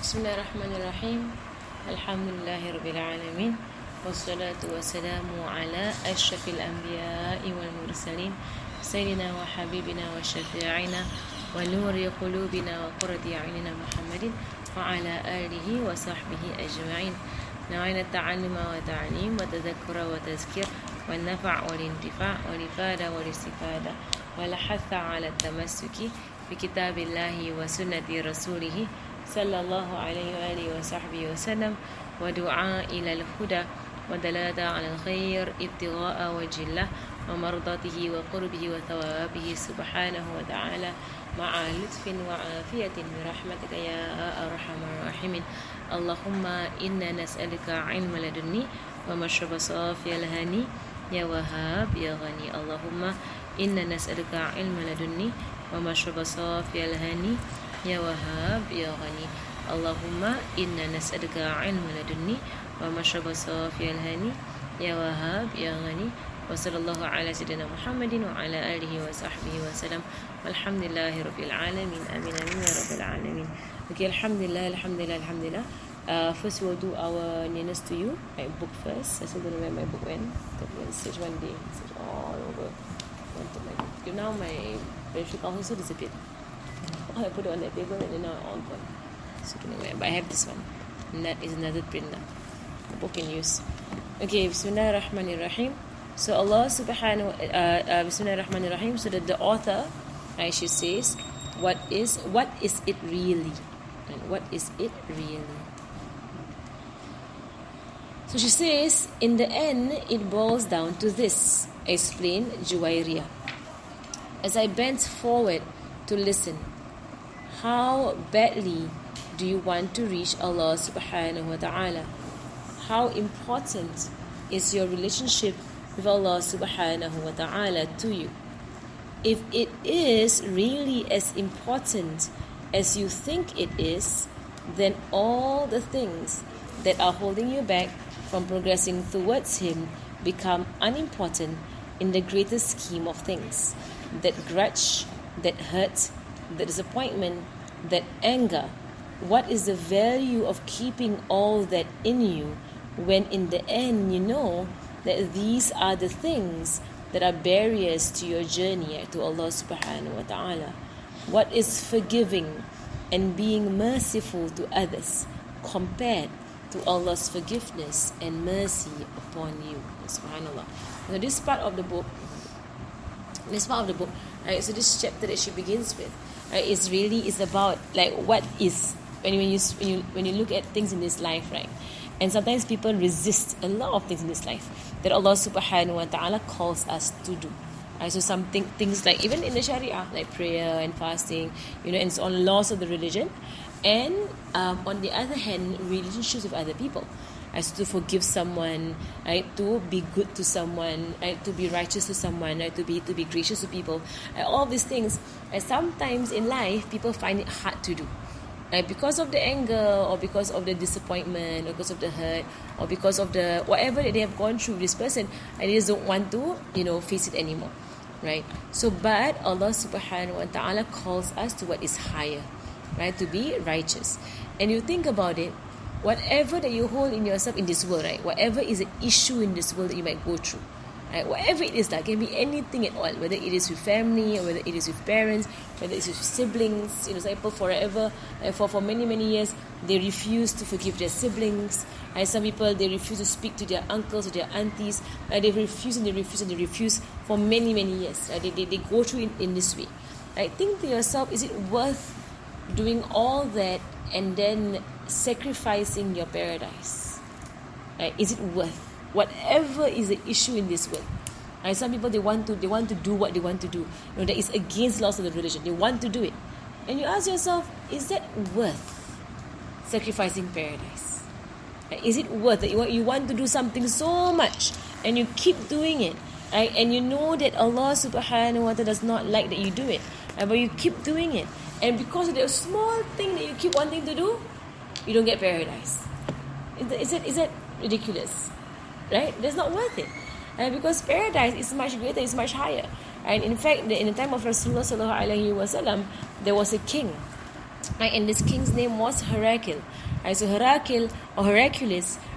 بسم الله الرحمن الرحيم الحمد لله رب العالمين والصلاة والسلام على أشرف الأنبياء والمرسلين سيدنا وحبيبنا وشفيعنا ونور قلوبنا وقرة أعيننا محمد وعلى آله وصحبه أجمعين. نوعنا التعلم وتعليم وتذكر وتذكير والنفع والانتفاع والإفادة والاستفادة والحث على التمسك بكتاب الله وسنة رسوله صلى الله عليه وآله وصحبه وسلم ودعاء إلى الهدى ودلالة على الخير ابتغاء وجه الله ومرضاته وقربه وثوابه سبحانه وتعالى مع لطف وعافية برحمتك يا أرحم الراحمين. اللهم إنا نسألك علم لدني ومشرب صافي الهني يا وهاب يا غني. اللهم إنا نسألك علم لدني ومشرب صافي الهني يا وهاب يا غني. اللهم إنا نسألك علم لدني ومشرب صافي الهني يا وهاب يا غني. وصلى الله على سيدنا محمد وعلى آله وصحبه وسلم والحمد لله رب العالمين. آمين آمين يا رب العالمين. Okay, Alhamdulillah, Alhamdulillah, Alhamdulillah. First we'll do our nearness to you. My book first. I still don't know where my book went. Stage one day. Stage all over. Went to my book. Now my battery also disappeared. I put it on the table and then now all gone. So I don't know where. But I have this one. And that is another printer. The book in use. Okay, Bismillah ar-Rahman ar-Rahim. So Allah subhanahu Bismillah ar-Rahman ar-Rahim. So that the author, she says, what is it really? And what is it really? So she says, in the end, it boils down to this, explained Juwairiyah. As I bent forward to listen, how badly do you want to reach Allah subhanahu wa ta'ala? How important is your relationship with Allah subhanahu wa ta'ala to you? If it is really as important as you think it is, then all the things that are holding you back from progressing towards Him become unimportant in the greater scheme of things. That grudge, that hurt, that disappointment, that anger, what is the value of keeping all that in you when in the end you know that these are the things that are barriers to your journey to Allah subhanahu wa ta'ala? What is forgiving and being merciful to others compared to Allah's forgiveness and mercy upon you? Subhanallah. So this part of the book, right, so this chapter that she begins with, right, is about like what is when you look at things in this life, right? And sometimes people resist a lot of things in this life that Allah subhanahu wa ta'ala calls us to do. Right? So things like even in the Sharia, like prayer and fasting, and so on, laws of the religion. And on the other hand, relationships with other people. As to forgive someone, right? To be good to someone, right? To be righteous to someone, right? To be gracious to people. All these things, sometimes in life, people find it hard to do. Because of the anger, or because of the disappointment, or because of the hurt, or because of the whatever that they have gone through with this person, and they just don't want to, face it anymore, right? So, but Allah subhanahu wa ta'ala calls us to what is higher, right? To be righteous. And you think about it, whatever that you hold in yourself in this world, right? Whatever is an issue in this world that you might go through, right? Whatever it is, that can be anything at all, whether it is with family, or whether it is with parents, whether it is with siblings. Some people forever, for many years, they refuse to forgive their siblings. Some people, they refuse to speak to their uncles or their aunties. They refuse and they refuse and they refuse for many years. They go through it in this way. Think to yourself, is it worth doing all that and then sacrificing your paradise? Is it worth whatever is the issue in this world? Some people, they want to do what they want to do, that is against laws of the religion. They want to do it, and you ask yourself, is that worth sacrificing paradise? Is it worth it? You want to do something so much and you keep doing it, and you know that Allah subhanahu wa ta'ala does not like that you do it, but you keep doing it, and because of the small thing that you keep wanting to do, you don't get paradise. Is that ridiculous? Right? That's not worth it. Because paradise is much greater, it's much higher. And in fact, in the time of Rasulullah sallallahu alaihi wasallam, there was a king Right? And this king's name was Heracles. Right? So Hercules,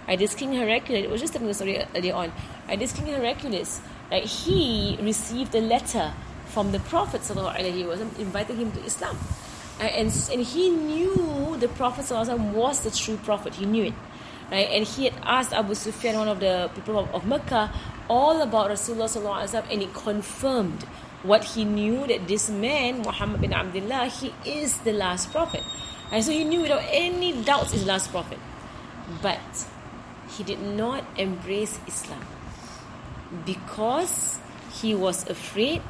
right? This king Hercules, it was just telling the story earlier on. Right? This king Hercules, right? He received a letter from the Prophet ﷺ inviting him to Islam. And he knew the Prophet ﷺ was the true Prophet. He knew it. Right? And he had asked Abu Sufyan, one of the people of Mecca, all about Rasulullah ﷺ, and he confirmed what he knew, that this man, Muhammad bin Abdullah, he is the last prophet. And so he knew without any doubts he's the last prophet. But he did not embrace Islam because he was afraid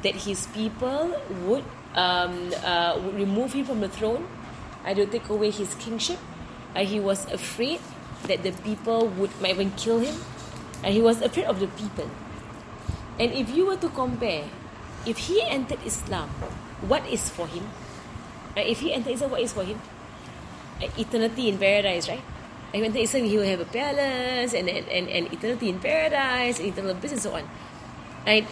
that his people would remove him from the throne. They would take away his kingship. He was afraid that the people might even kill him. And he was afraid of the people. And if you were to compare, if he entered Islam, what is for him? If he entered Islam, what is for him? Eternity in paradise, right? If he entered Islam, he will have a palace and eternity in paradise, and eternal bliss and so on. Right?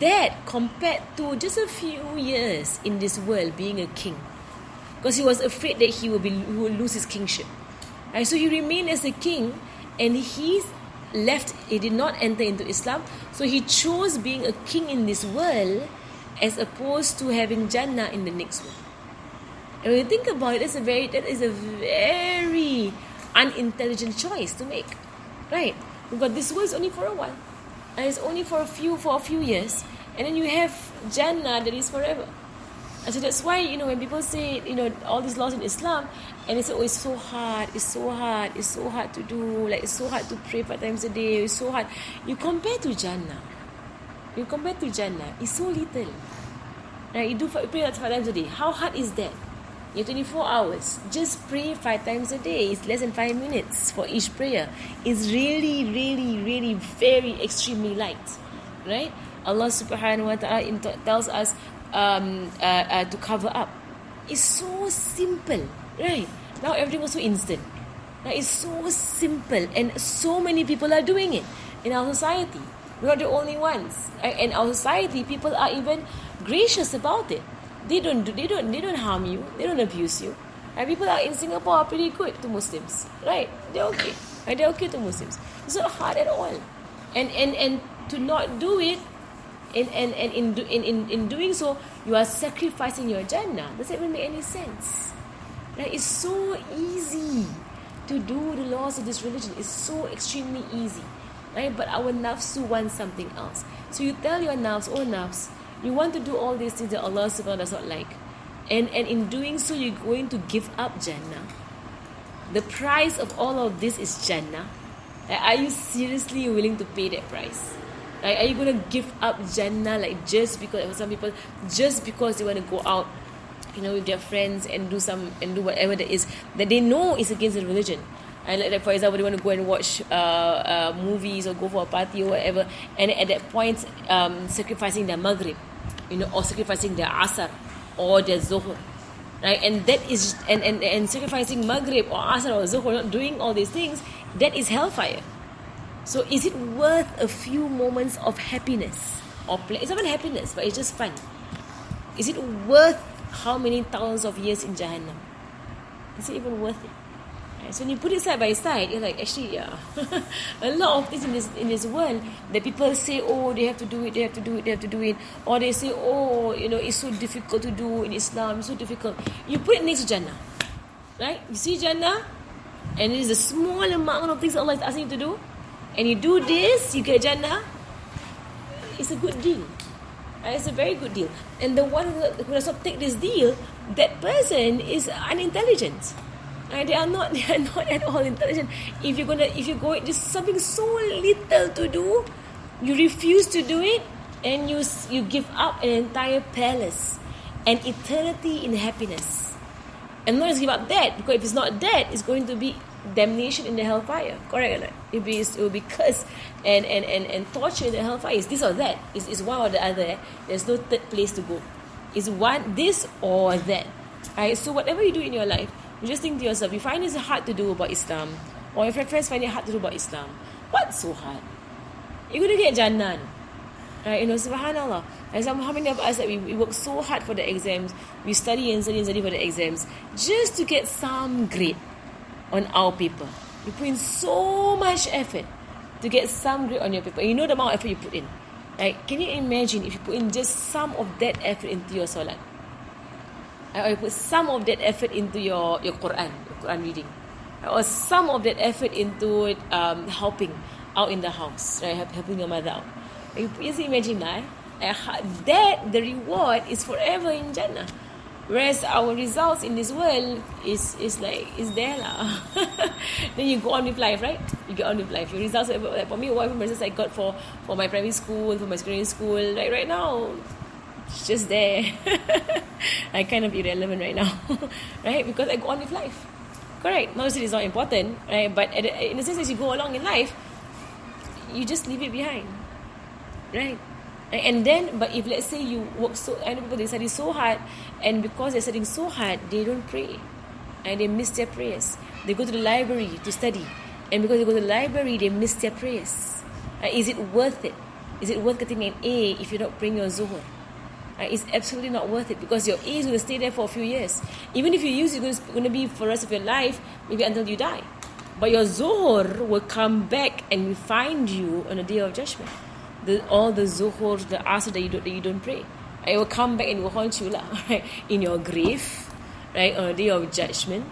That compared to just a few years in this world being a king, because he was afraid that he would lose his kingship. Right? So he remained as a king, and he did not enter into Islam. So he chose being a king in this world as opposed to having Jannah in the next world. And when you think about it, that is a very unintelligent choice to make, right? Because this world is only for a while, and it's only for a few years, and then you have Jannah that is forever. And so that's why, when people say, all these laws in Islam, and they say, it's so hard to do, like, it's so hard to pray 5 times a day, it's so hard. You compare to Jannah, it's so little. Right? You pray 5 times a day. How hard is that? You have 24 hours. Just pray 5 times a day. It's less than 5 minutes for each prayer. It's really, really, really very extremely light. Right? Allah subhanahu wa ta'ala tells us to cover up. It's so simple, right? Now everything was so instant. Right? It's so simple, and so many people are doing it in our society. We're not the only ones. In our society, people are even gracious about it. They don't harm you. They don't abuse you. And people in Singapore are pretty good to Muslims, right? They're okay. Right? They're okay to Muslims. It's not hard at all. And to not do it, and in doing so, you are sacrificing your Jannah. Does that even make any sense? Right? It's so easy to do the laws of this religion. It's so extremely easy, right? But our nafsu wants something else. So you tell your nafs, oh nafs, you want to do all these things that Allah subhanahu wa ta'ala does not like, and in doing so, you're going to give up Jannah. The price of all of this is Jannah. Are you seriously willing to pay that price? Like, are you going to give up Jannah, like, just because, some people, just because they want to go out, with their friends and do whatever that is that they know is against the religion. And like for example, they want to go and watch movies or go for a party or whatever, and at that point, sacrificing their Maghrib, or sacrificing their Asr or their Zuhr, right? And that is and sacrificing Maghrib or Asr or Zuhr, not doing all these things, that is hellfire. So is it worth a few moments of happiness or play? It's not even happiness, but it's just fun. Is it worth how many thousands of years in Jahannam? Is it even worth it? Right? So when you put it side by side, you're like, actually, yeah. A lot of things in this world that people say, oh, they have to do it. Or they say, oh, it's so difficult to do in Islam, it's so difficult. You put it next to Jannah. Right? You see Jannah, and it is a small amount of things Allah is asking you to do, and you do this, you get Jannah. It's a good deal. It's a very good deal. And the one who does not take this deal, that person is unintelligent. They are not at all intelligent. If you go just something so little to do, you refuse to do it, and you give up an entire palace and eternity in happiness. And not just give up that, because if it's not that, it's going to be damnation in the hellfire. Correct or not? It will be cursed and torture in the hellfire. It's this or that. It's one or the other. There's no third place to go. It's one, this or that. Right? So whatever you do in your life, you just think to yourself, you find it hard to do about Islam, or if your friends find it hard to do about Islam, what's so hard? You're going to get Jannah. Right? Subhanallah. And how many of us that we work so hard for the exams, we study and study and study for the exams just to get some grade on our paper. You put in so much effort to get some grade on your paper. You know the amount of effort you put in. Right? Can you imagine if you put in just some of that effort into your salat? Or you put some of that effort into your Quran reading. Or some of that effort into helping out in the house, right? Helping your mother out. You just imagine that. That the reward is forever in Jannah, whereas our results in this world is there lah. Then you go on with life, right? You get on with life. Your results, like for me, whatever results I got for my primary school, for my secondary school, like right now, it's just there. I kind of irrelevant right now, right? Because I go on with life. Correct. Not that it's not important, right? But in the sense, as you go along in life, you just leave it behind, right? And then, but if let's say you work so, I know people, they study so hard, and because they're studying so hard, they don't pray, and they miss their prayers. They go to the library to study, and because they go to the library, they miss their prayers. Is it worth it? Is it worth getting an A if you don't bring your zuhur? It's absolutely not worth it, because your A is going to stay there for a few years. Even if you use it, it's going to be for the rest of your life, maybe until you die. But your zuhur will come back and find you on the day of judgment. All the zuhur, the asr that you don't pray, it will come back and it will haunt you lah, right? In your grave, right? On the day of judgment,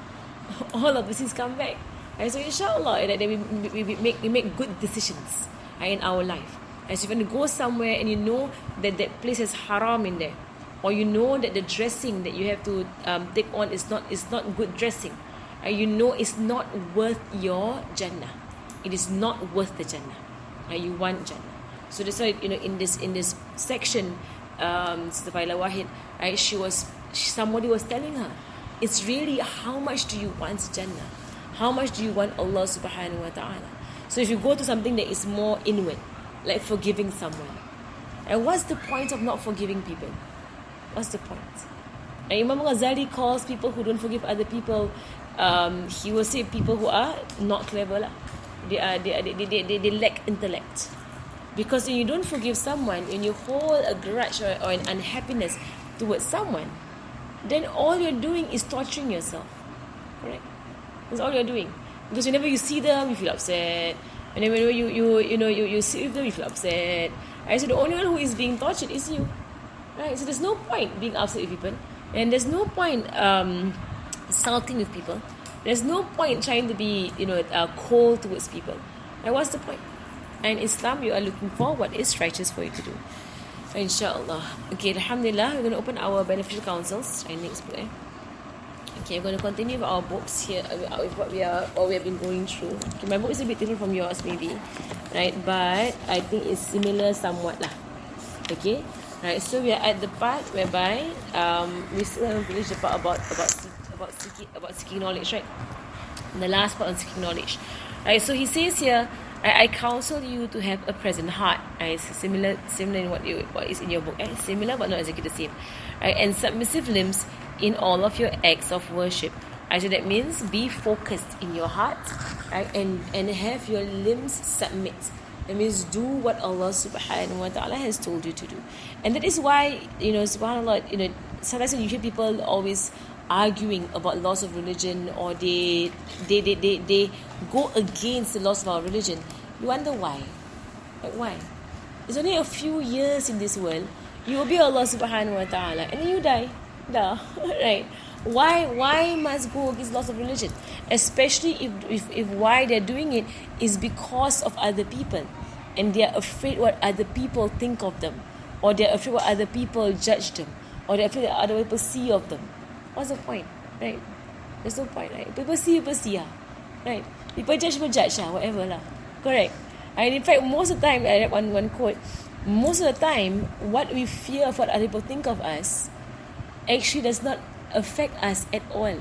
all of these things come back. And so inshallah, that we make good decisions in our life. As if you want to go somewhere and you know that place has haram in there, or you know that the dressing that you have to take on is not good dressing, you know it's not worth your Jannah. It is not worth the Jannah. You want Jannah. So that's why, in this section, Sister Faila Wahid, right, somebody was telling her, it's really how much do you want Jannah? How much do you want Allah subhanahu wa ta'ala? So if you go to something that is more inward, like forgiving someone, and what's the point of not forgiving people? What's the point? And Imam Ghazali calls people who don't forgive other people, he will say people who are not clever lah. They lack intellect. Because when you don't forgive someone, when you hold a grudge or an unhappiness towards someone, then all you're doing is torturing yourself. Correct? That's all you're doing. Because whenever you see them, you feel upset. Whenever you sit with them, you feel upset. Right? So the only one who is being tortured is you. Right? So there's no point being upset with people, and there's no point sulking with people. There's no point trying to be cold towards people. And what's the point? And in Islam, you are looking for what is righteous for you to do. Inshallah. Okay, alhamdulillah, we're going to open our beneficial counsels. Next book. Okay, we're going to continue with our books here, with what we have been going through. Okay, my book is a bit different from yours, maybe, right? But I think it's similar somewhat lah. Okay, right. So we are at the part whereby we still haven't finished the part about seeking knowledge, right? And the last part on seeking knowledge, right? So he says here, I counsel you to have a present heart. It's similar in what is in your book. Similar but not exactly the same. And submissive limbs in all of your acts of worship. So that means be focused in your heart, and have your limbs submit. That means do what Allah subhanahu wa ta'ala has told you to do. And that is why, subhanAllah, sometimes when you hear people always arguing about laws of religion, or they go against the laws of our religion, you wonder why. Like why? It's only a few years in this world. You obey Allah subhanahu wa ta'ala and then you die. Right? Why must go against laws of religion? Especially if why they're doing it is because of other people, and they're afraid what other people think of them, or they're afraid what other people judge them, or they're afraid what other people see of them. What's the point? Right? There's no point, right? People see, right? People judge, whatever lah. Correct? And in fact, most of the time, I read one quote, most of the time, what we fear of what other people think of us actually does not affect us at all.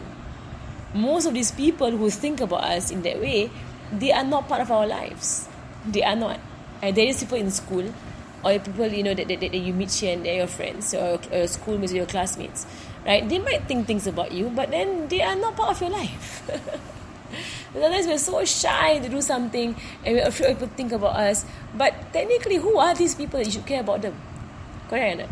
Most of these people who think about us in that way, they are not part of our lives. They are not. And there is people in school, or people that you meet here and there, your friends, or your schoolmates, or your classmates, right? They might think things about you, but then they are not part of your life. Sometimes we're so shy to do something, and we're afraid people think about us. But technically, who are these people that you should care about them? Correct or not?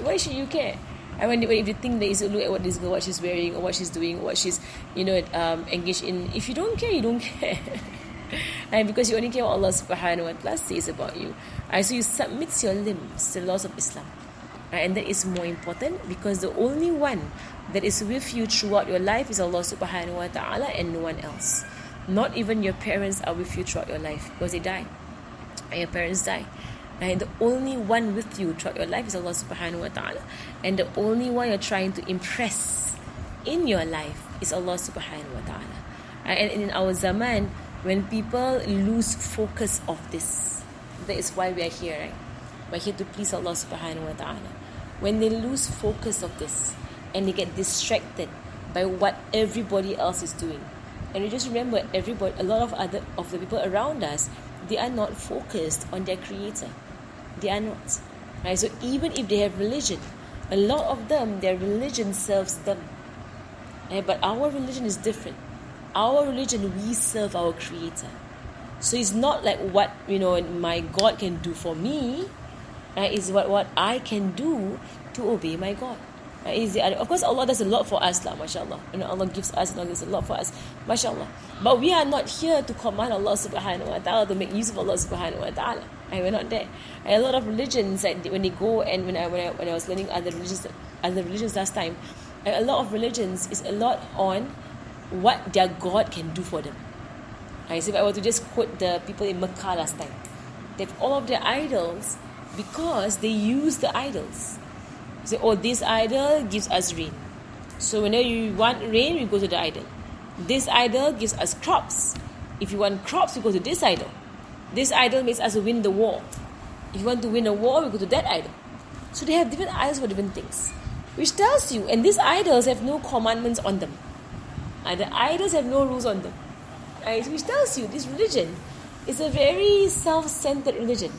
Why should you care? And when if you think that you look at what she's wearing, or what she's doing, what she's engaged in, if you don't care, you don't care. And because you only care what Allah subhanahu wa ta'ala says about you. So you submit your limbs to the laws of Islam. And that is more important, because the only one that is with you throughout your life is Allah subhanahu wa ta'ala, and no one else. Not even your parents are with you throughout your life, because they die. And your parents die. And the only one with you throughout your life is Allah subhanahu wa ta'ala. And the only one you're trying to impress in your life is Allah subhanahu wa ta'ala. And in our zaman, when people lose focus of this, that is why we are here, right? We're here to please Allah subhanahu wa ta'ala. When they lose focus of this, and they get distracted by what everybody else is doing, and you just remember, a lot of the people around us, they are not focused on their creator. They are not. Right? So even if they have religion, a lot of them, their religion serves them. Right? But our religion is different. Our religion, we serve our creator. So it's not like what my God can do for me. Right? It's what I can do to obey my God. Of course, Allah does a lot for us, mashallah. Allah gives us, and Allah does a lot for us, mashallah. But we are not here to command Allah subhanahu wa ta'ala, to make use of Allah subhanahu wa ta'ala. We're not there. A lot of religions, when they go, and when I was learning other religions last time, a lot of religions is a lot on what their God can do for them. So if I were to just quote the people in Mecca last time, they have all of their idols because they use the idols. Say, this idol gives us rain. So whenever you want rain, you go to the idol. This idol gives us crops. If you want crops, you go to this idol. This idol makes us win the war. If you want to win a war, we go to that idol. So they have different idols for different things, which tells you, and these idols have no commandments on them. The idols have no rules on them. Which tells you this religion is a very self-centered religion.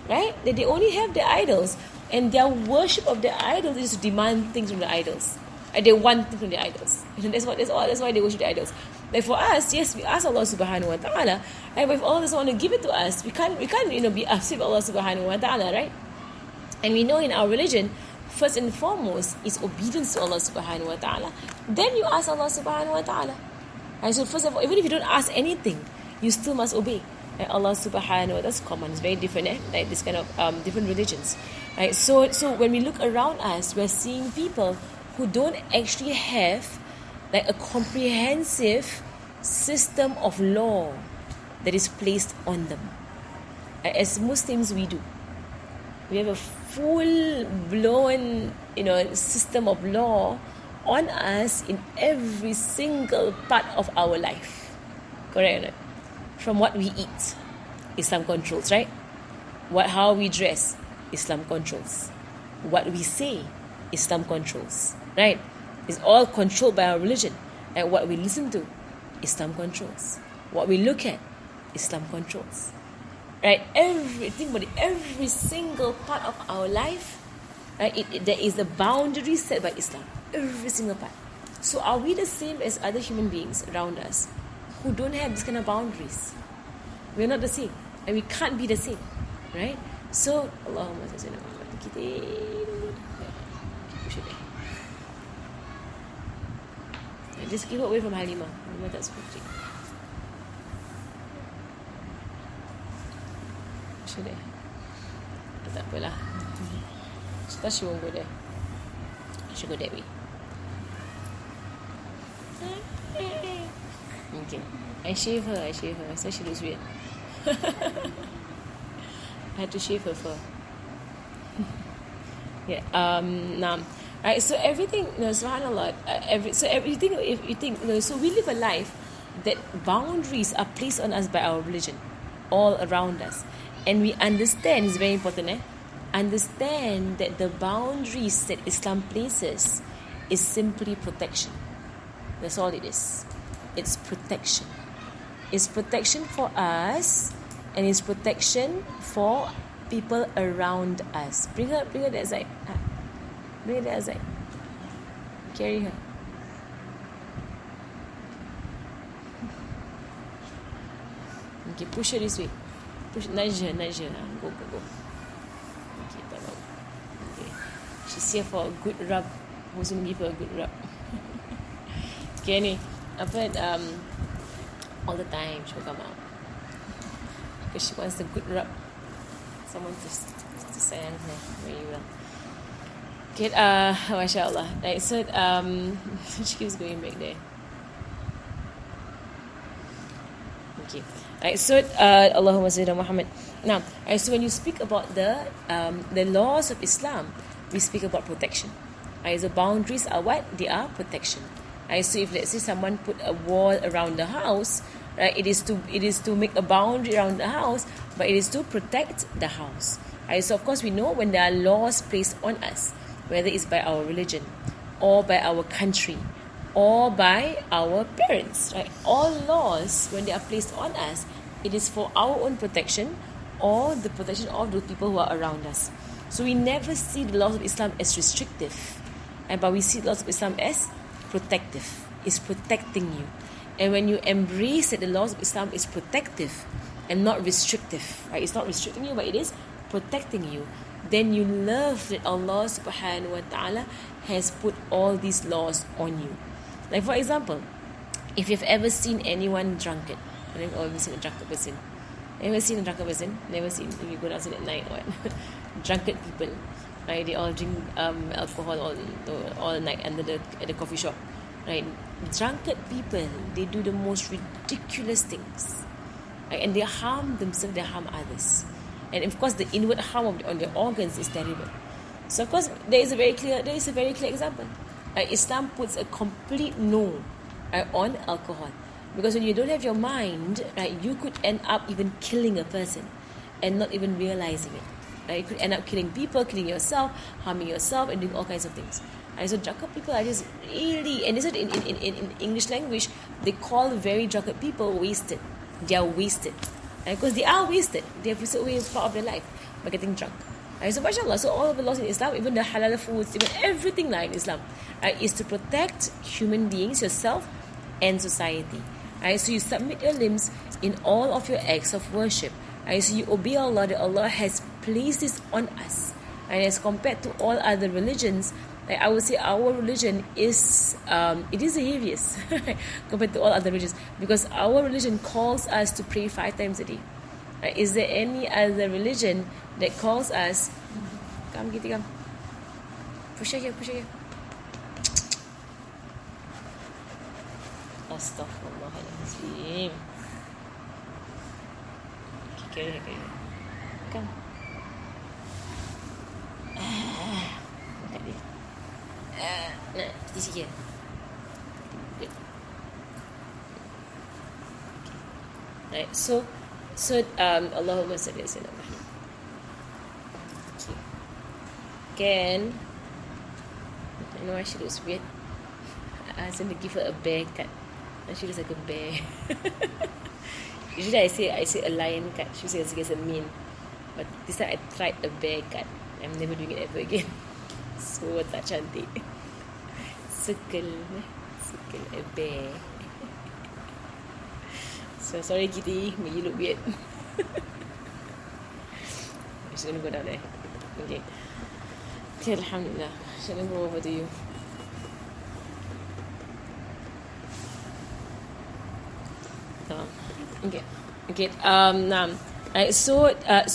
Right? That they only have their idols, and their worship of their idols is to demand things from the idols. They want things from the idols. That's why they worship the idols. Like for us, yes, we ask Allah subhanahu wa ta'ala, right? But if Allah doesn't want to give it to us, we can't be upset with Allah subhanahu wa ta'ala, right? And we know in our religion, first and foremost is obedience to Allah subhanahu wa ta'ala. Then you ask Allah subhanahu wa ta'ala. Right? So first of all, even if you don't ask anything, you still must obey. Right? Allah subhanahu wa ta'ala's command is very different, like this kind of different religions. Right? So when we look around us, we're seeing people who don't actually have like a comprehensive system of law that is placed on them. As Muslims, we do. We have a full-blown, system of law on us in every single part of our life. Correct, right? From what we eat, Islam controls, right? How we dress, Islam controls. What we say, Islam controls, right? It's all controlled by our religion. And what we listen to, Islam controls. What we look at, Islam controls. Right? Every single part of our life, right? There is a boundary set by Islam. Every single part. So are we the same as other human beings around us who don't have this kind of boundaries? We're not the same. And we can't be the same. Right? So, Allahumma salli ala Muhammad. Push it there. Just keep away from Halimah. Halimah tak suka kucing. Push it there. Tak apalah. She won't go there. She go that way. Okay. I shave her. So she looks weird. I had to shave her fur. Yeah. Right, so everything, subhanAllah, everything, if you think, so we live a life that boundaries are placed on us by our religion, all around us. And we understand, it's very important, understand that the boundaries that Islam places is simply protection. That's all it is. It's protection. It's protection for us, and it's protection for people around us. Bring her that side. Bring her that side. Carry her. Okay, push her this way. Nudge her. Go. Okay, bye. She's here for a good rub. Who's going to give her a good rub? Okay, ni. Apa, all the time she will come out. Because she wants a good rub. Someone to sayang her very well. Okay, mashallah. Right, so she keeps going back there. Okay. Right, so Allahumma salli ala Muhammad. Now, right, so when you speak about the laws of Islam, we speak about protection. Right, so boundaries are what? They are protection. Right, so if let's say someone put a wall around the house, right, it is to make a boundary around the house, but it is to protect the house. Right, so of course we know when there are laws placed on us, whether it's by our religion or by our country or by our parents, right? All laws, when they are placed on us, it is for our own protection or the protection of those people who are around us. So we never see the laws of Islam as restrictive, but we see the laws of Islam as protective. It's protecting you. And when you embrace that the laws of Islam is protective and not restrictive, right? It's not restricting you, but it is protecting you. Then you love that Allah subhanahu wa ta'ala has put all these laws on you. Like for example, if you've ever seen anyone drunkard, or ever seen a drunkard person, never seen a drunkard person, never seen, if you go outside at night, what? Drunkard people, right? They all drink alcohol all night at the coffee shop, right? Drunkard people, they do the most ridiculous things, right? And they harm themselves, they harm others. And of course, the inward harm on their organs is terrible. So of course, there is a very clear example. Islam puts a complete no on alcohol, because when you don't have your mind, right, you could end up even killing a person and not even realizing it. Right? You could end up killing people, killing yourself, harming yourself, and doing all kinds of things. So drunkard people are just really, and this is in English language, they call very drunkard people wasted. They are wasted. Because they are wasted. They have wasted away part of their life by getting drunk. So mashallah, so all of the laws in Islam, even the halal foods, even everything like in Islam, is to protect human beings, yourself, and society. So you submit your limbs in all of your acts of worship. So you obey Allah, that Allah has placed this on us. And as compared to all other religions, I would say our religion is it is the heaviest compared to all other religions, because our religion calls us to pray 5 times a day. Is there any other religion that calls us? Come, Kitty, come. Push here. Astaghfirullahaladzim. Okay, come. Di sini. Right, so Allahumma salli ala sayyidina Muhammad. Can you know why she looks weird? I asked him to give her a bear cut, and she looks like a bear. Usually I say a lion cut. She says it's a mean, but this time I tried a bear cut. I'm never doing it ever again. So tak cantik. Circle a bear. So sorry Kitty, but you look weird. I'm just gonna go down there. Okay, alhamdulillah. Shall I go over to you? Okay. Now, right, so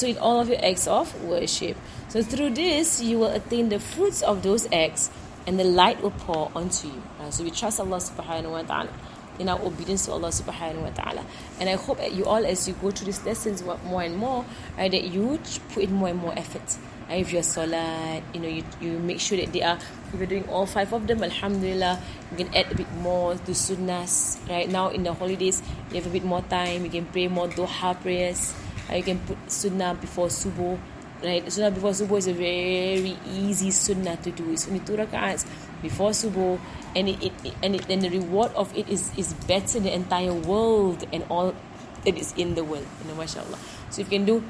in all of your acts of worship, so through this you will attain the fruits of those acts, and the light will pour onto you. So we trust Allah subhanahu wa ta'ala in our obedience to Allah subhanahu wa ta'ala. And I hope that you all, as you go through these lessons more and more, right, that you would put in more and more effort. If you're salat, you make sure that they are, if you're doing all 5 of them, alhamdulillah, you can add a bit more to sunnahs. Right now in the holidays, you have a bit more time, you can pray more duha prayers. You can put sunnah before subuh. Right, sunnah before subuh is a very easy sunnah to do. It's only 2 rak'ats before subuh, and and the reward of it is better than the entire world and all that is in the world. Mashallah. So if you can do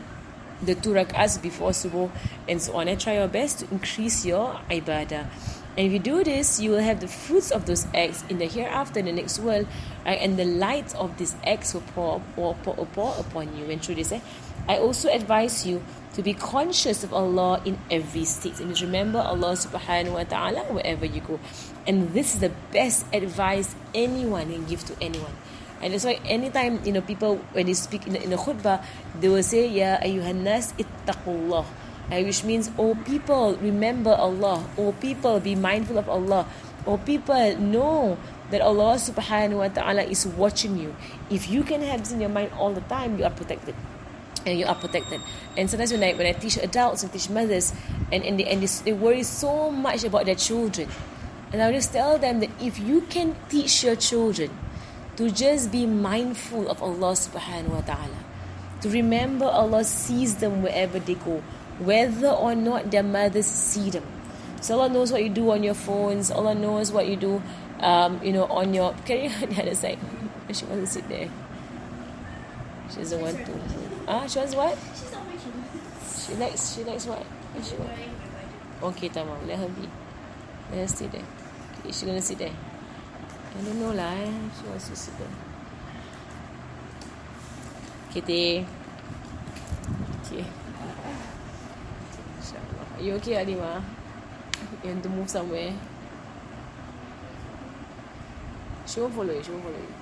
the 2 rak'ats before subuh and so on, and try your best to increase your ibadah. And if you do this, you will have the fruits of those acts in the hereafter, in the next world, right? And the light of these acts will pour upon you. And through this, I also advise you to be conscious of Allah in every state. And just remember Allah subhanahu wa ta'ala wherever you go. And this is the best advice anyone can give to anyone. And that's why anytime, people, when they speak in the khutbah, they will say, Ya ayyuhan nas ittaqullah. Which means, oh people, remember Allah. Oh people, be mindful of Allah. Oh people, know that Allah subhanahu wa ta'ala is watching you. If you can have this in your mind all the time, you are protected. And you are protected. And sometimes when I teach adults and teach mothers, and they worry so much about their children. And I just tell them that if you can teach your children to just be mindful of Allah subhanahu wa ta'ala, to remember Allah sees them wherever they go, whether or not their mothers see them. So Allah knows what you do on your phones. Allah knows what you do, on your... Can you on the other side? She wants to sit there. She doesn't want to. She wants what? She's not making. She likes what? She want? Okay, tamam. Let her be. Let her stay there. Okay, she's gonna sit there. I don't know lah. She wants to sit there. Kitty. Okay. Are you okay, Alima? You want to move somewhere? She won't follow you.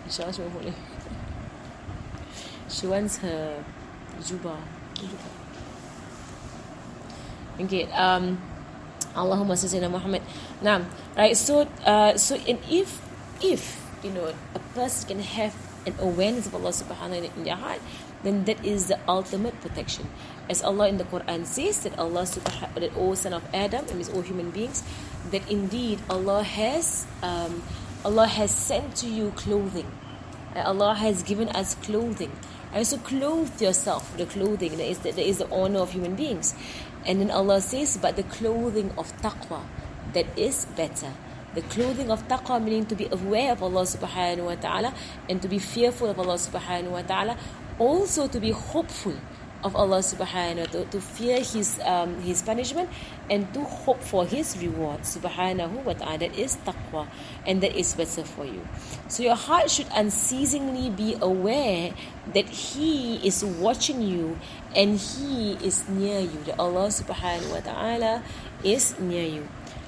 Inshallah, she won't follow you. She wants her Juba. Okay. Allahumma salli Muhammad. Now, right. So and if a person can have an awareness of Allah subhanahu wa ta'ala in their heart, then that is the ultimate protection. As Allah in the Quran says that that O son of Adam, and means all human beings, that indeed Allah has sent to you clothing. Allah has given us clothing. And so clothe yourself with the clothing that is the honor of human beings. And then Allah says, but the clothing of taqwa, that is better. The clothing of taqwa, meaning to be aware of Allah subhanahu wa ta'ala and to be fearful of Allah subhanahu wa ta'ala. Also to be hopeful of Allah subhanahu wa ta'ala, to fear His punishment and to hope for His reward subhanahu wa ta'ala. That is taqwa, and that is better for you. So your heart should unceasingly be aware that He is watching you and He is near you, that Allah subhanahu wa ta'ala is near you.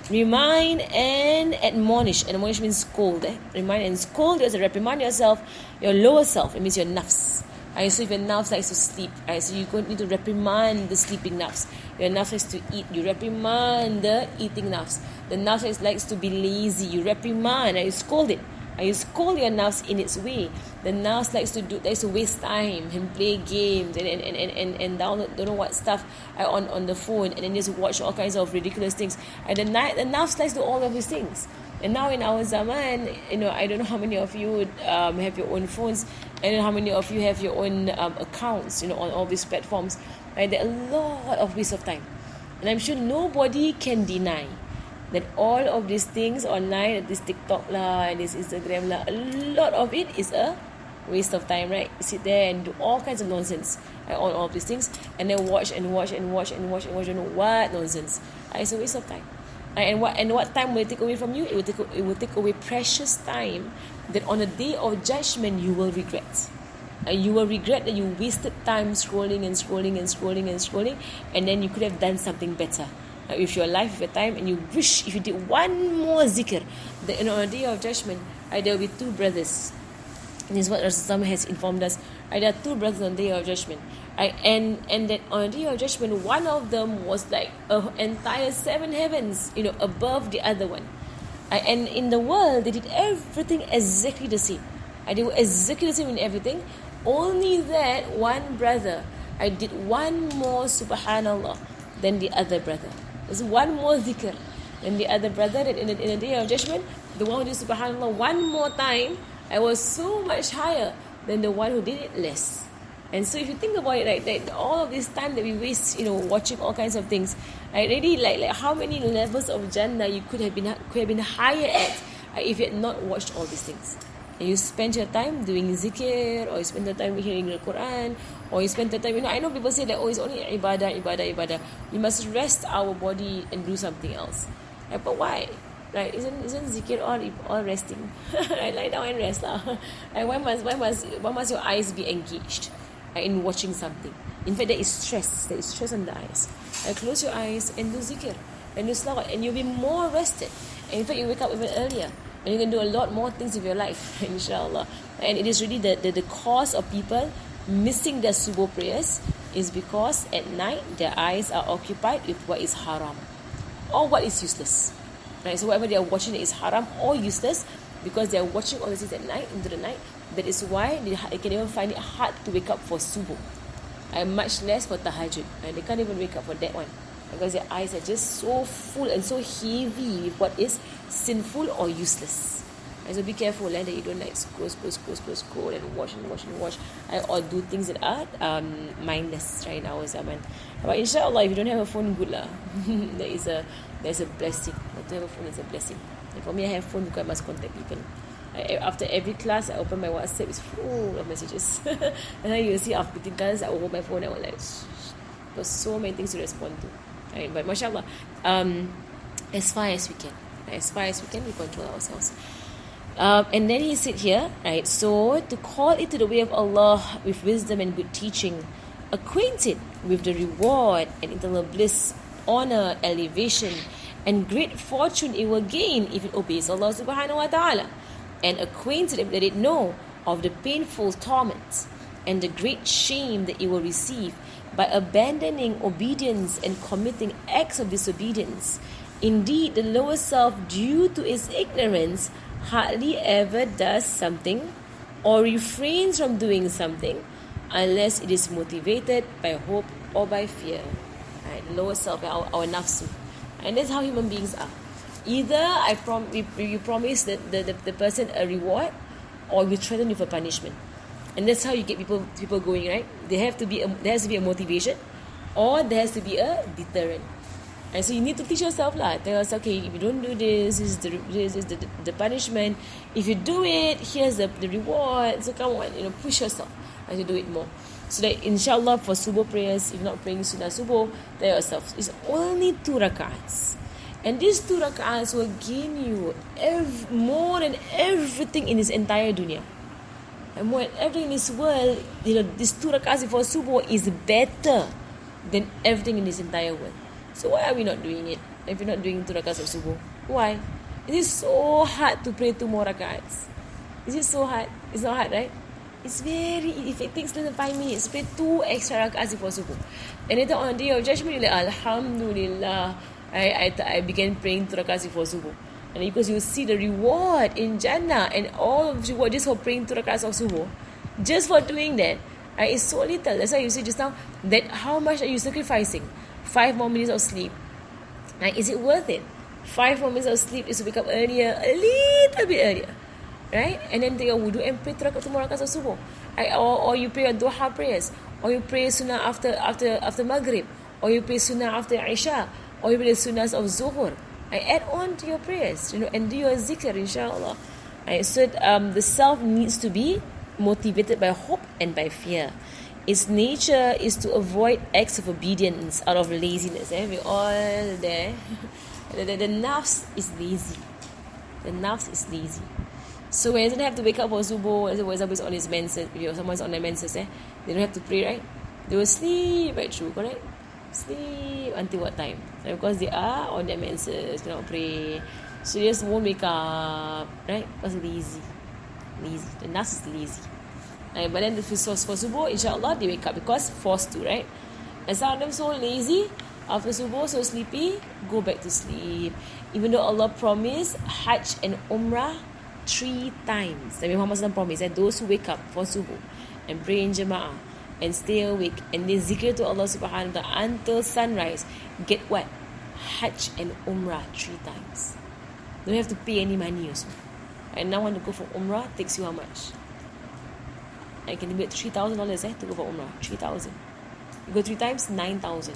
Remind and admonish. Admonish means scold. Remind and scold is to reprimand yourself, your lower self. It means your nafs. So if your nafs likes to sleep, so you need to reprimand the sleeping nafs. Your nafs likes to eat, you reprimand the eating nafs. The nafs likes to be lazy, you reprimand, you scold it. You scold your nafs in its way. The nafs likes to waste time and play games and download don't know what stuff on the phone, and then just watch all kinds of ridiculous things. And the nafs likes to do all of these things. And now in our zaman, I don't know how many of you have your own phones, and how many of you have your own accounts, on all these platforms. Right? There are a lot of waste of time, and I'm sure nobody can deny that all of these things online, this TikTok lah, and this Instagram lah, a lot of it is a waste of time, right? You sit there and do all kinds of nonsense, right? All of these things, and then watch, don't know what nonsense. It's a waste of time. And what time will it take away from you? It will take away precious time that on the day of judgment you will regret. You will regret that you wasted time scrolling, and then you could have done something better with your life, with your time, and you wish if you did one more zikr, that on the day of judgment, there will be two brothers. This is what Rasulullah has informed us. There are two brothers on the day of judgment. And that on the day of judgment, one of them was like an entire 7 heavens, above the other one. And in the world, they did everything exactly the same. They were exactly the same in everything. Only that one brother, did one more subhanallah than the other brother. There's one more dhikr than the other brother. That in the day of judgment, the one who did subhanallah one more time, I was so much higher than the one who did it less. And so if you think about it, like all of this time that we waste, watching all kinds of things, really like how many levels of Jannah you could have been higher at if you had not watched all these things. And you spend your time doing zikr, or you spend the time hearing the Quran, or you spend the time, I know people say that, it's only ibadah. We must rest our body and do something else. But why? Right? Isn't zikir all resting? Right? Lie down and rest lah. And why must your eyes be engaged, right, in watching something? In fact, there is stress. There is stress on the eyes. Close your eyes and do zikir and do salawat, and you'll be more rested. And in fact, you wake up even earlier, and you can do a lot more things with your life, inshallah. And it is really the cause of people missing their subuh prayers is because at night their eyes are occupied with what is haram or what is useless. Right? So whatever they are watching is haram or useless because they are watching all these things at night, into the night. That is why they can even find it hard to wake up for subuh. And much less for tahajjud. And they can't even wake up for that one. Because their eyes are just so full and so heavy with what is sinful or useless. And so be careful that you don't like scroll and watch or do things that are mindless, right, in our zaman. But inshallah, if you don't have a phone, good lah. There's a blessing. But to have a phone is a blessing. And for me, I have a phone because I must contact people. After every class, I open my WhatsApp, it's full of messages. And then you see after between classes, I open my phone, I was like, there's so many things to respond to. Right? But mashallah, as far as we can, we control ourselves. And then he said here, right, so to call it to the way of Allah with wisdom and good teaching, acquainted with the reward and eternal bliss, honor, elevation, and great fortune it will gain if it obeys Allah subhanahu wa ta'ala, and acquainted that it know of the painful torments and the great shame that it will receive by abandoning obedience and committing acts of disobedience. Indeed, the lower self, due to its ignorance, hardly ever does something or refrains from doing something unless it is motivated by hope or by fear. Right? The lower self, our nafsu. And that's how human beings are. Either you promise the person a reward, or you threaten with a punishment. And that's how you get people going, right? There has to be a motivation, or there has to be a deterrent. And so you need to teach yourself lah. Tell yourself, okay, if you don't do this, this is the punishment. If you do it, here's the reward. So come on, push yourself and to do it more. So that inshallah for subuh prayers, if not praying sunnah subuh, tell yourself, it's only 2 rak'ahs. And these 2 rak'ahs will gain you more than everything in this entire dunya. And more than everything in this world, these 2 rak'ahs before subuh is better than everything in this entire world. So why are we not doing it? If you're not doing 2 rak'ahs of subuh, why? It is so hard to pray 2 more rak'ahs. Is it so hard? It's not hard, right? It's very, if it takes less than 5 minutes, pray 2 extra rak'ahs before subuh. And later on the day of judgment, you're like, Alhamdulillah, I began praying 2 rak'ahs before subuh. And because you see the reward in Jannah and all of the reward just for praying 2 rak'ahs of subuh, just for doing that, it's so little. That's why you see just now that how much are you sacrificing? 5 more minutes of sleep. Is it worth it? 5 more minutes of sleep is to wake up earlier, a little bit earlier, right? And then take a wudu and pray 2 rak'ahs of subuh. Or you pray your duha prayers, or you pray sunnah after Maghrib, or you pray sunnah after Isha, or you pray the sunnahs of Zuhur. Add on to your prayers, and do your zikr, inshallah. So the self needs to be motivated by hope and by fear. Its nature is to avoid acts of obedience out of laziness. We're all there. The nafs is lazy. The nafs is lazy. So when it doesn't have to wake up for subuh, for example, it's on his menses, if someone's on their menses, they don't have to pray, right? They will sleep right through, correct? Sleep until what time? So because they are on their menses, cannot pray. So they just won't wake up, right? Because lazy. The nafs is lazy. But then for subuh, inshallah, they wake up because forced to, right? And some of them so lazy, after subuh, so sleepy, go back to sleep. Even though Allah promised Hajj and Umrah 3 times. Nabi Muhammad SAW promised that those who wake up for subuh and pray in jama'ah and stay awake and they zikr to Allah subhanahu wa ta'ala until sunrise, get what? Hajj and Umrah 3 times. Don't have to pay any money also. And now want to go for Umrah takes you how much? I can get $3,000 to go for Umrah. 3,000. You go 3 times, 9,000.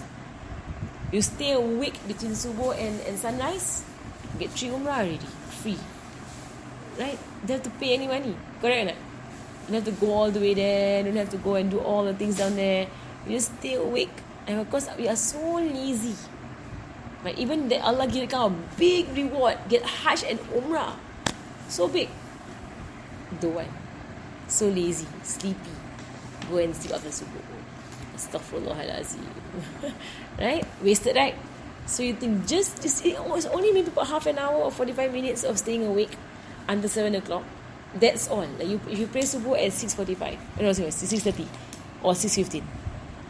You stay awake between subuh and sunrise, get 3 Umrah already, free. Right? Don't have to pay any money. Correct or not? You don't have to go all the way there. You don't have to go and do all the things down there. You just stay awake. And of course, we are so lazy. Right? Even that Allah give kind of big reward, get Hajj and Umrah. So big. Don't want. So lazy, sleepy. Go and sleep after subuh. Astaghfirullahalazim. Right? Wasted, right? So you think it only maybe about half an hour or 45 minutes of staying awake until 7 o'clock. That's all. Like if you pray subuh at 6:45, 6:30 or 6:15,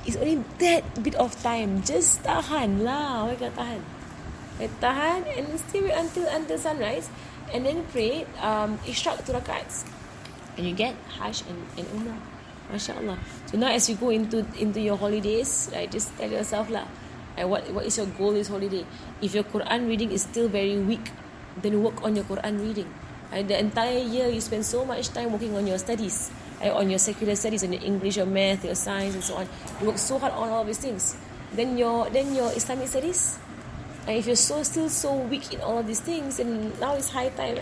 it's only that bit of time. Just tahan lah. Why can't tahan? Tahan and stay until sunrise, and then pray Ishraq 2 rakats, and you get Hajj and Umrah. MashaAllah. So now as you go into your holidays, right, just tell yourself lah, what is your goal this holiday? If your Quran reading is still very weak, then work on your Quran reading. The entire year you spend so much time working on your studies, on your secular studies, on your English, your math, your science, and so on. You work so hard on all of these things. Then your Islamic studies, and if you're still so weak in all of these things, then now it's high time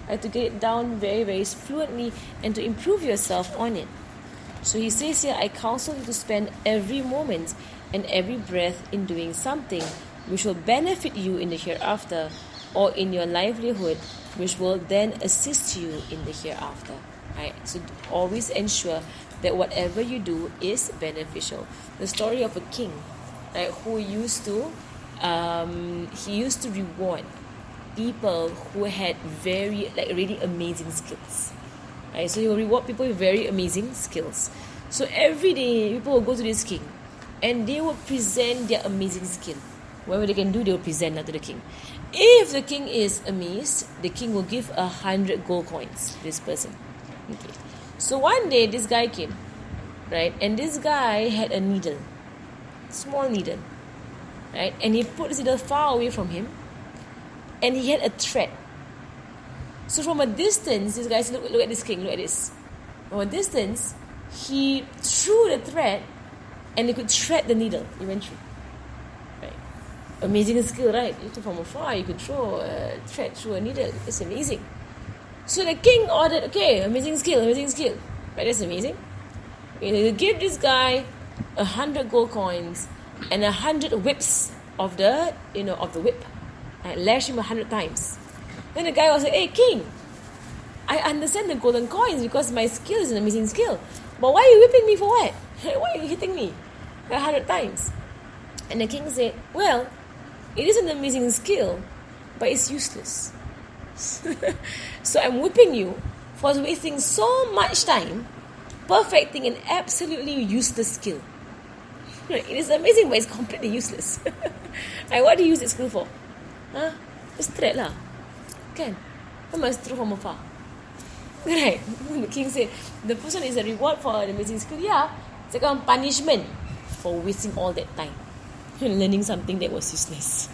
to get it down very, very fluently and to improve yourself on it. So he says here, I counsel you to spend every moment and every breath in doing something which will benefit you in the hereafter, or in your livelihood, which will then assist you in the hereafter. Right? So always ensure that whatever you do is beneficial. The story of a king, right, who used to reward people who had very, really amazing skills. Right? So he will reward people with very amazing skills. So every day people will go to this king and they will present their amazing skill. Whatever they can do, they will present that to the king. If the king is amazed, the king will give 100 gold coins to this person. Okay. So one day this guy came, right, and this guy had a needle, small needle, right, and he put his needle far away from him, and he had a thread. So from a distance, this guy said, look at this king, look at this. From a distance, he threw the thread, and he could thread the needle. He went through. Right? Amazing skill, right? You took from afar, you could throw a thread through a needle. It's amazing. So the king ordered, okay, amazing skill. Right, that's amazing. He gave this guy 100 gold coins and 100 whips of the whip. And lash him 100 times. Then the guy was like, hey, king, I understand the golden coins because my skill is an amazing skill. But why are you whipping me for what? Why are you hitting me 100 times? And the king said, well, it is an amazing skill, but it's useless. So I'm whipping you for wasting so much time perfecting an absolutely useless skill. It is amazing, but it's completely useless. What do you use that skill for? Just thread lah. Kan? I must throw from afar. Right? The king said, the person is a reward for an amazing skill. Yeah, it's like a punishment for wasting all that time learning something that was useless.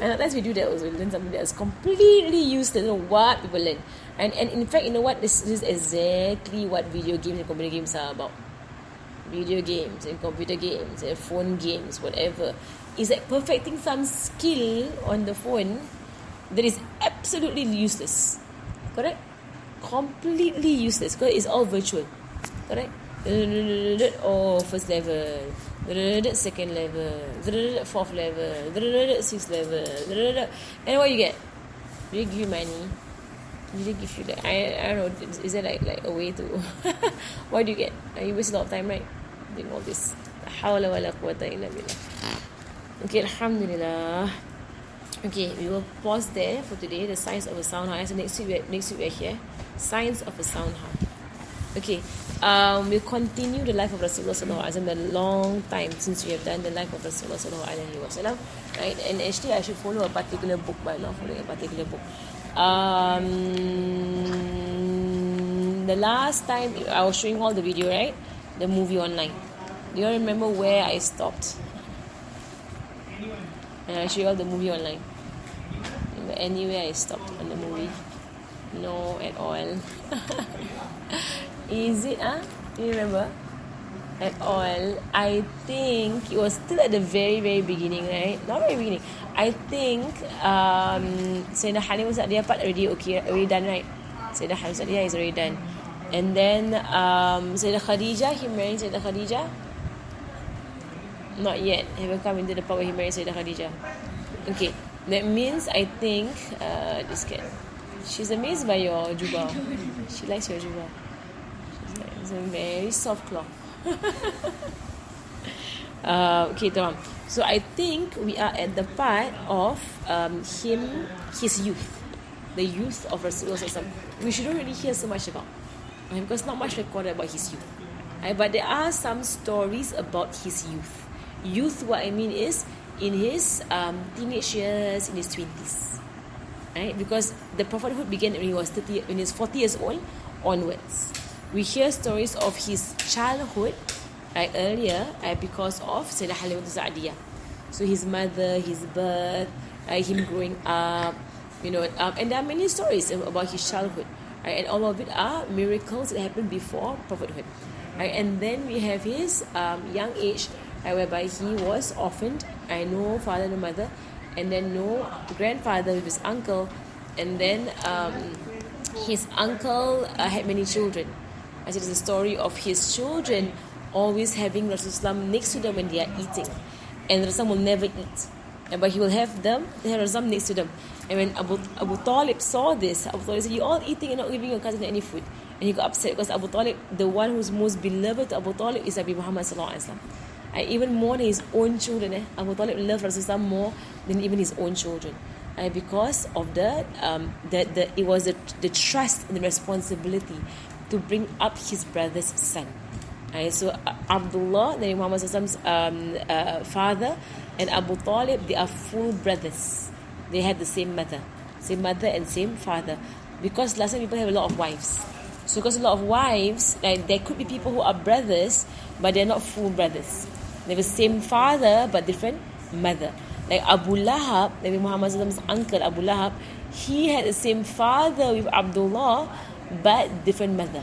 And sometimes we do that also. We learn something that is completely useless. You know what people learn. And in fact, you know what? This is exactly what video games and computer games are about. Video games and computer games and phone games, whatever. It's like perfecting some skill on the phone that is absolutely useless. Correct? Completely useless because it's all virtual. Correct? Oh, first level, second level, fourth level, sixth level, and what you get? Do they give you money? Do they give you that? I don't know. Is there like a way to? What do you get? You waste a lot of time, right? Doing all this. Hawla wala quwwata illa billah. Okay, alhamdulillah. Okay, we will pause there for today. The science of a sound heart. So next week we are here. Science of a sound heart. Okay, we'll continue the life of Rasulullah sallallahu alaihi wasallam. A long time since we have done the life of Rasulullah sallallahu alaihi wasallam, right? And actually, I should follow a particular book, but I'm not following a particular book. The last time I was showing all the video, right? The movie online. Do you remember where I stopped? And I showed you all the movie online. Anywhere I stopped on the movie? No, at all. Is it? Do you remember? At all? I think it was still at the very, very beginning, right? Not very beginning. I think Sayyidina Halim Sa'diyah part already done, right? Sayyidina Halim Sa'diyah is already done. And then Sayyidina Khadijah, he married Sayyidina Khadijah. Not yet. Haven't come into the part where he married Sayyidah Khadijah. Okay. That means I think this cat. She's amazed by your jubah. She likes your jubah. It's a very soft cloth. Okay, Tom. So I think we are at the part of his youth. The youth of Rasulullah. We shouldn't really hear so much about. Because not much recorded about his youth. But there are some stories about his youth. Youth, what I mean is in his teenage years, in his 20s. Right? Because the prophethood began when he was 40 years old onwards. We hear stories of his childhood earlier because of Sayyidah Halimah Sa'diyah. So his mother, his birth, him growing up, and there are many stories about his childhood. And all of it are miracles that happened before prophethood. And then we have his young age, whereby he was orphaned. No father, no mother, and then no grandfather with his uncle, and then his uncle had many children. As it is a story of his children always having Rasulullah next to them when they are eating, and Rasulullah will never eat, but he will have Rasulullah next to them. And when Abu Talib saw this, Abu Talib said, "You all eating and not giving your cousin any food." And he got upset because Abu Talib, the one who's most beloved to Abu Talib is Nabi Muhammad sallallahu alaihi wasallam. Even more than his own children. Abu Talib loved Rasulullah more than even his own children. Because of it was the trust and the responsibility to bring up his brother's son. So Abdullah, Nabi Muhammad sallallahu alaihi wasallam's father, and Abu Talib, they are full brothers. They had the same mother and same father. Because last time people have a lot of wives. So because a lot of wives, there could be people who are brothers, but they're not full brothers. They have the same father, but different mother. Like Abu Lahab, Nabi Muhammad sallallahu alaihi wasallam's uncle Abu Lahab, he had the same father with Abdullah, but different mother.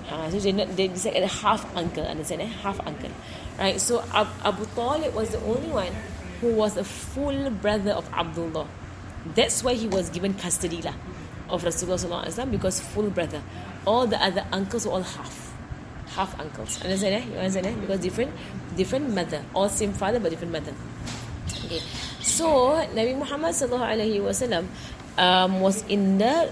So they say a half uncle, understand? Half uncle, right? So Abu Talib was the only one who was a full brother of Abdullah. That's why he was given custody of Rasulullah sallallahu alaihi wasallam, because full brother. All the other uncles were all half uncles. Understand? You understand? Because different mother, all same father but different mother. Okay. So Nabi Muhammad sallallahu alaihi wasallam was in the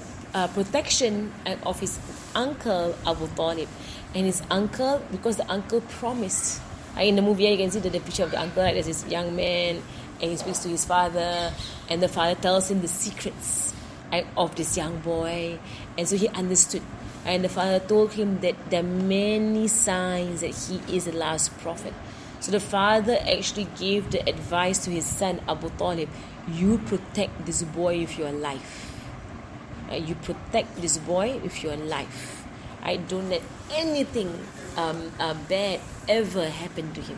protection of his uncle Abu Talib, and his uncle, because the uncle promised. In the movie, you can see the picture of the uncle. There's this young man, and he speaks to his father, and the father tells him the secrets of this young boy, and so he understood. And the father told him that there are many signs that he is the last prophet. So the father actually gave the advice to his son Abu Talib: you protect this boy with your life. You protect this boy with your life. Don't let anything bad ever happen to him.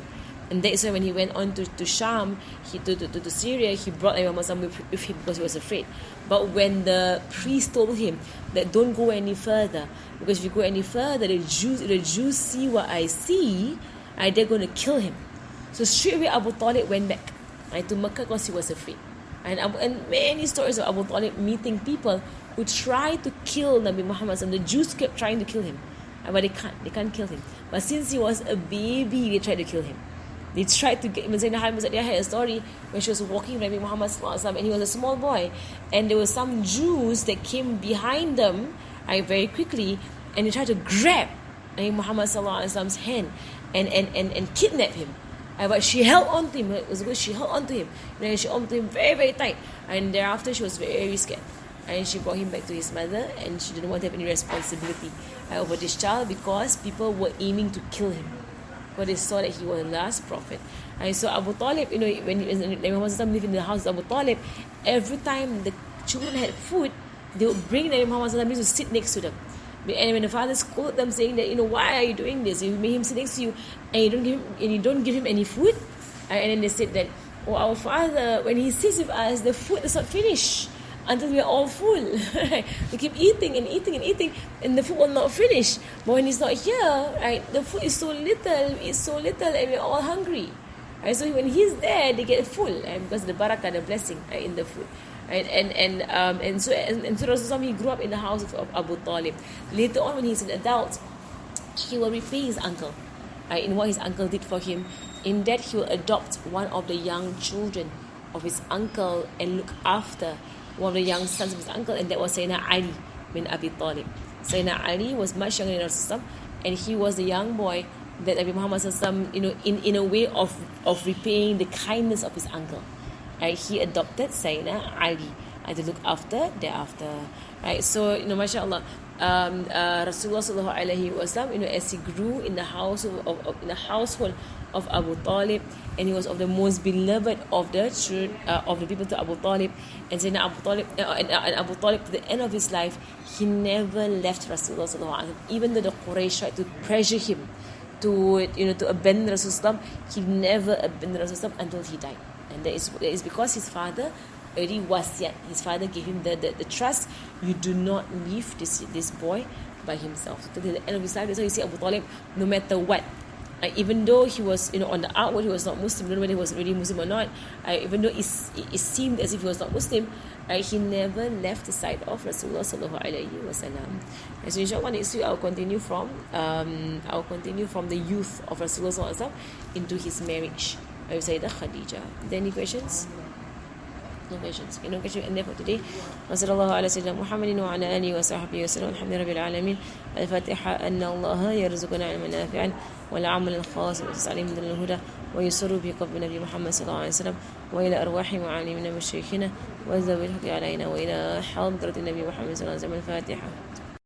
And that's why when he went on to Sham, to Syria, he brought Imam Hassan with him because he was afraid. But when the priest told him that don't go any further, because if you go any further, the Jews see what I see, they're going to kill him. So straight away Abu Talib went back to Mecca because he was afraid. And many stories of Abu Talib meeting people who tried to kill Nabi Muhammad. The Jews kept trying to kill him, but they can't kill him. But since he was a baby, they tried to kill him. They tried to get him. Sayyidah Halimah had a story when she was walking with Nabi Muhammad and he was a small boy, and there were some Jews that came behind them very quickly, and they tried to grab Nabi Muhammad's hand and kidnap him. But she held on to him. It was good. She held on to him. And she held on to him very, very tight. And thereafter, she was very scared. And she brought him back to his mother, and she didn't want to have any responsibility over this child because people were aiming to kill him. But they saw that he was the last prophet. And so Abu Talib, when Nabi Muhammad lived in the house of Abu Talib, every time the children had food, they would bring Nabi Muhammad to sit next to them. And when the father scolded them, saying that, why are you doing this? You made him sit next to you, and you don't give him any food. And then they said that, our father, when he sits with us, the food does not finish until we are all full. We keep eating and eating and eating, and the food will not finish. But when he's not here, the food is so little, and we're all hungry. So when he's there, they get full, because the barakah, the blessing in the food. And so Rasulullah, he grew up in the house of Abu Talib. Later on, when he's an adult, he will repay his uncle. in what his uncle did for him, in that he will adopt one of the young children of his uncle and look after one of the young sons of his uncle, and that was Sayyidina Ali bin Abi Talib. Sayyidina Ali was much younger than Rasulullah, and he was the young boy that Nabi Muhammad in a way of repaying the kindness of his uncle. Right? He adopted Sayyidina Ali to look after thereafter. Right? So, mashallah, Rasulullah sallallahu alaihi wasallam, as he grew in the household of Abu Talib, and he was of the most beloved of the people to Abu Talib, and Sayyidina Abu Talib, and Abu Talib to the end of his life, he never left Rasulullah sallallahu alaihi wasallam. Even though the Quraysh tried to pressure him to abandon Rasulullah, he never abandoned Rasulullah until he died. And that is because his father already wasiyat. His father gave him the trust. You do not leave this boy by himself. So till the end of his life, that's why you see Abu Talib, no matter what, even though he was, on the outward he was not Muslim, don't know whether he was really Muslim or not, even though it seemed as if he was not Muslim, he never left the side of Rasulullah sallallahu alaihi wasallam. And so inshallah next week I'll continue from the youth of Rasulullah sallallahu alaihi wasallam into his marriage with Sayyidah Khadija. Are there any questions? No questions. Okay, no questions. And therefore today, وصلى الله على سيدنا محمد وعلى آله وصحبه وسلم. الحمد لله رب العالمين. الفاتحة. أن الله يرزقنا علما نافعا والعمل الخاص ويسعى من الهدى ويسر بقلب النبي محمد صلى الله عليه وسلم وإلى أرواح معاني من مشايخنا وذوي الحق علينا وإلى حضرة النبي محمد صلى الله عليه وسلم. الفاتحة.